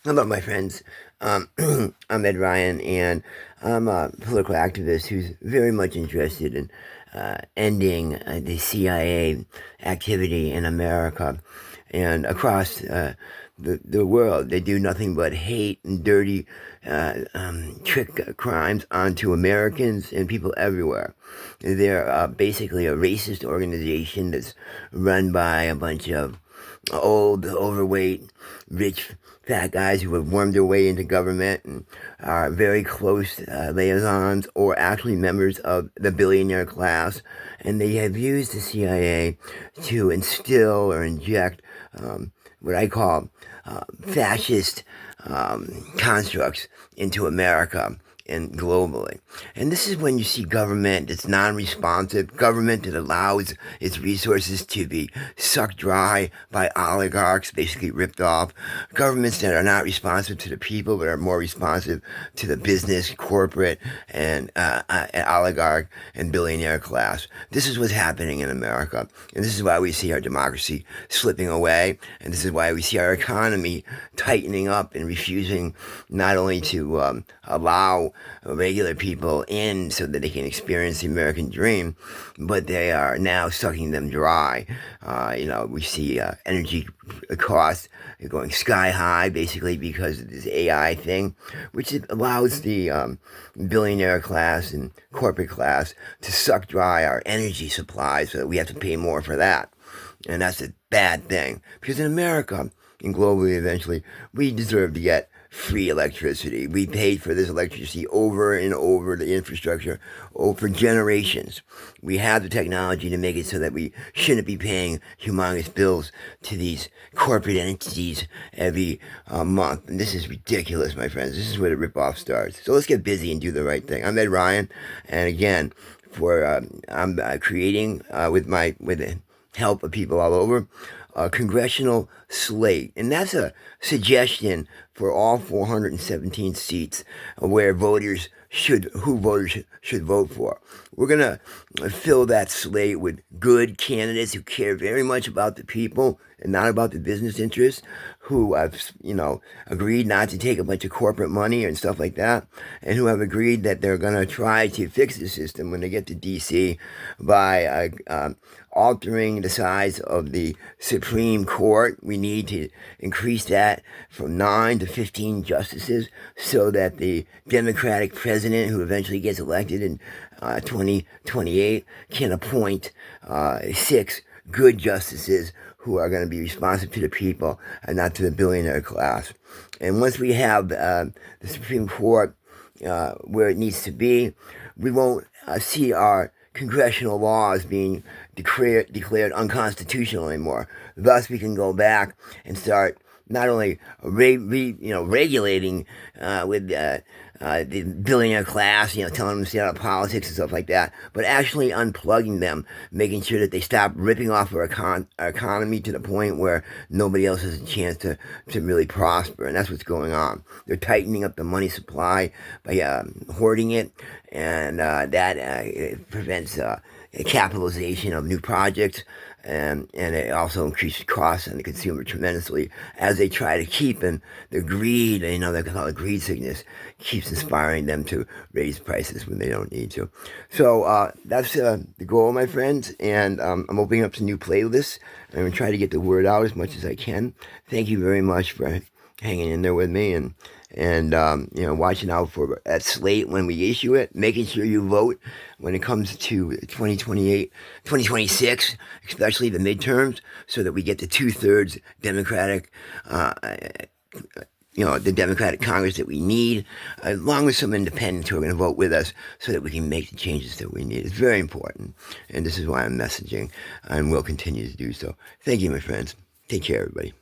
Hello, my friends. I'm Ed Ryan, and I'm a political activist who's very much interested in ending the CIA activity in America and across the world. They do nothing but hate and dirty trick crimes onto Americans and people everywhere. They're basically a racist organization that's run by a bunch of old, overweight, rich, fat guys who have wormed their way into government and are very close liaisons or actually members of the billionaire class. And they have used the CIA to instill or inject what I call fascist constructs into America and globally. And this is when you see government that's non-responsive, government that allows its resources to be sucked dry by oligarchs, basically ripped off, governments that are not responsive to the people but are more responsive to the business, corporate, and oligarch and billionaire class. This is what's happening in America, and this is why we see our democracy slipping away, and this is why we see our economy tightening up and refusing not only to allow regular people in so that they can experience the American dream, but they are now sucking them dry. We see energy costs going sky high, basically because of this AI thing, which allows the billionaire class and corporate class to suck dry our energy supply so that we have to pay more for that. And that's a bad thing, because in America and globally eventually, we deserve to get free electricity. We paid for this electricity over and over, the infrastructure, for generations. We have the technology to make it so that we shouldn't be paying humongous bills to these corporate entities every month. And this is ridiculous, my friends. This is where the ripoff starts. So let's get busy and do the right thing. I'm Ed Ryan, and again, I'm creating with the help of people all over a congressional slate, and that's a suggestion for all 417 seats who voters should vote for. We're gonna fill that slate with good candidates who care very much about the people and not about the business interests, who have agreed not to take a bunch of corporate money and stuff like that, and who have agreed that they're gonna try to fix the system when they get to DC by altering the size of the Supreme Court. We need to increase that from 9 to 15 justices so that the Democratic president, who eventually gets elected in 2028, can appoint 6 good justices who are going to be responsive to the people and not to the billionaire class. And once we have the Supreme Court where it needs to be, we won't see our congressional laws being declared unconstitutional anymore. Thus, we can go back and start not only regulating with the billionaire class, telling them to stay out of politics and stuff like that, but actually unplugging them, making sure that they stop ripping off our economy to the point where nobody else has a chance to really prosper. And that's what's going on. They're tightening up the money supply by hoarding it, and that prevents capitalization of new projects, and it also increases costs on the consumer tremendously as they try to keep in the greed. They call it greed sickness, keeps inspiring them to raise prices when they don't need to. So that's the goal, my friends, and I'm opening up some new playlists. I'm going to try to get the word out as much as I can. Thank you very much for hanging in there with me and watching out for that slate when we issue it, making sure you vote when it comes to 2026, especially the midterms, so that we get the 2/3 Democratic, the Democratic Congress that we need, along with some independents who are going to vote with us so that we can make the changes that we need. It's very important, and this is why I'm messaging, and will continue to do so. Thank you, my friends. Take care, everybody.